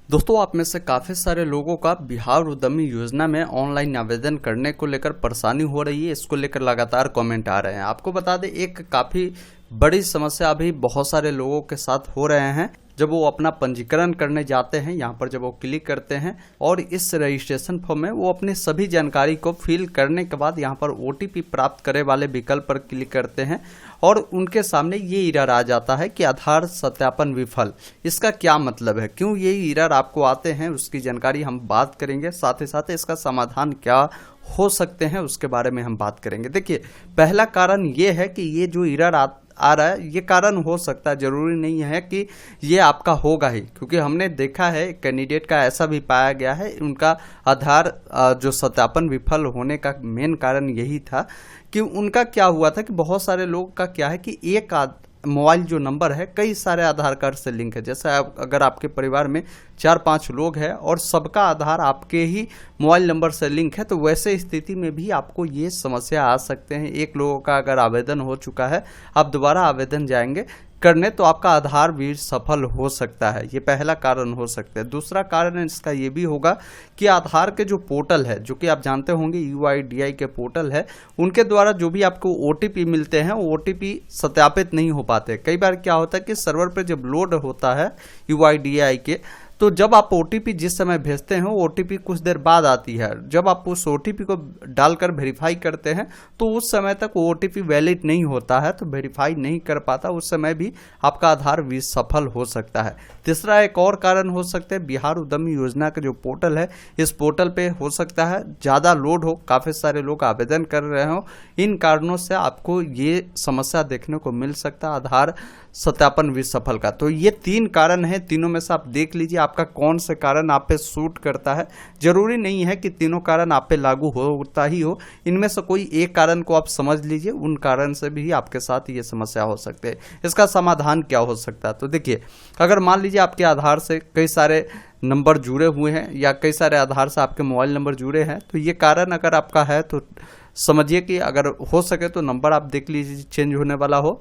दोस्तों, आप में से काफ़ी सारे लोगों का बिहार उद्यमी योजना में ऑनलाइन आवेदन करने को लेकर परेशानी हो रही है। इसको लेकर लगातार कमेंट आ रहे हैं। आपको बता दें, एक काफ़ी बड़ी समस्या अभी बहुत सारे लोगों के साथ हो रहे हैं। जब वो अपना पंजीकरण करने जाते हैं, यहाँ पर जब वो क्लिक करते हैं और इस रजिस्ट्रेशन फॉर्म में वो अपनी सभी जानकारी को फिल करने के बाद यहाँ पर OTP प्राप्त करे वाले विकल्प पर क्लिक करते हैं और उनके सामने ये एरर आ जाता है कि आधार सत्यापन विफल। इसका क्या मतलब है, क्यों ये एरर आपको आते हैं, उसकी जानकारी हम बात करेंगे। साथ ही साथ इसका समाधान क्या हो सकते हैं उसके बारे में हम बात करेंगे। देखिए, पहला कारण ये है कि ये जो एरर आ रहा है, ये कारण हो सकता है, जरूरी नहीं है कि ये आपका होगा ही, क्योंकि हमने देखा है कैंडिडेट का ऐसा भी पाया गया है। उनका आधार जो सत्यापन विफल होने का मेन कारण यही था कि उनका क्या हुआ था कि बहुत सारे लोगों का क्या है कि एक मोबाइल जो नंबर है कई सारे आधार कार्ड से लिंक है। जैसे अगर आपके परिवार में 4-5 लोग हैं और सबका आधार आपके ही मोबाइल नंबर से लिंक है, तो वैसे स्थिति में भी आपको ये समस्या आ सकते हैं। एक लोगों का अगर आवेदन हो चुका है, आप दोबारा आवेदन जाएंगे करने तो आपका आधार भी सफल हो सकता है। ये पहला कारण हो सकता है। दूसरा कारण इसका ये भी होगा कि आधार के जो पोर्टल है, जो कि आप जानते होंगे UIDAI के पोर्टल है, उनके द्वारा जो भी आपको OTP मिलते हैं वो OTP सत्यापित नहीं हो पाते। कई बार क्या होता है कि सर्वर पे जब लोड होता है UIDAI के, तो जब आप OTP जिस समय भेजते हैं OTP कुछ देर बाद आती है। जब आप उस OTP को डालकर वेरीफाई करते हैं तो उस समय तक वो OTP वैलिड नहीं होता है, तो वेरीफाई नहीं कर पाता, उस समय भी आपका आधार विसफल हो सकता है। तीसरा एक और कारण हो सकता है, बिहार उद्यमी योजना का जो पोर्टल है, इस पोर्टल पे हो सकता है ज़्यादा लोड हो, काफ़ी सारे लोग आवेदन कर रहे हो। इन कारणों से आपको ये समस्या देखने को मिल सकता है आधार सत्यापन विसफल का। तो ये 3 कारण हैं, तीनों में से आप देख लीजिए आपका कौन से कारण आप पे सूट करता है। जरूरी नहीं है कि तीनों कारण आप पे लागू होता ही हो, इनमें से कोई एक कारण को आप समझ लीजिए, उन कारण से भी आपके साथ ये समस्या हो सकती है। इसका समाधान क्या हो सकता है, तो देखिए, अगर मान लीजिए आपके आधार से कई सारे नंबर जुड़े हुए हैं या कई सारे आधार से आपके मोबाइल नंबर जुड़े हैं, तो ये कारण अगर आपका है तो समझिए कि अगर हो सके तो नंबर आप देख लीजिए चेंज होने वाला हो।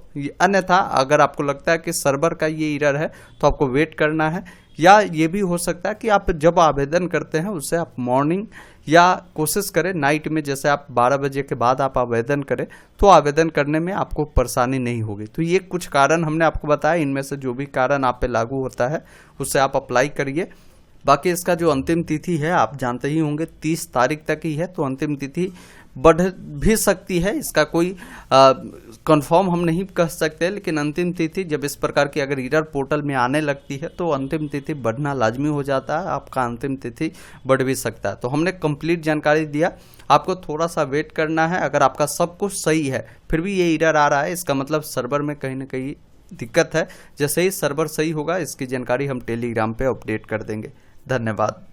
अन्यथा अगर आपको लगता है कि सर्वर का ये एरर है तो आपको वेट करना है, या ये भी हो सकता है कि आप जब आवेदन करते हैं उससे आप मॉर्निंग या कोशिश करें नाइट में, जैसे आप 12 बजे के बाद आप आवेदन करें तो आवेदन करने में आपको परेशानी नहीं होगी। तो ये कुछ कारण हमने आपको बताया, इनमें से जो भी कारण आप पे लागू होता है उससे आप अप्लाई करिए। बाकी इसका जो अंतिम तिथि है आप जानते ही होंगे 30 तारीख तक ही है, तो अंतिम तिथि बढ़ भी सकती है। इसका कोई कंफर्म हम नहीं कह सकते, लेकिन अंतिम तिथि जब इस प्रकार की अगर एरर पोर्टल में आने लगती है तो अंतिम तिथि बढ़ना लाजमी हो जाता है, आपका अंतिम तिथि बढ़ भी सकता है। तो हमने कंप्लीट जानकारी दिया, आपको थोड़ा सा वेट करना है। अगर आपका सब कुछ सही है फिर भी ये एरर आ रहा है, इसका मतलब सर्वर में कहीं ना कहीं दिक्कत है। जैसे ही सर्वर सही होगा इसकी जानकारी हम टेलीग्राम पे अपडेट कर देंगे। धन्यवाद।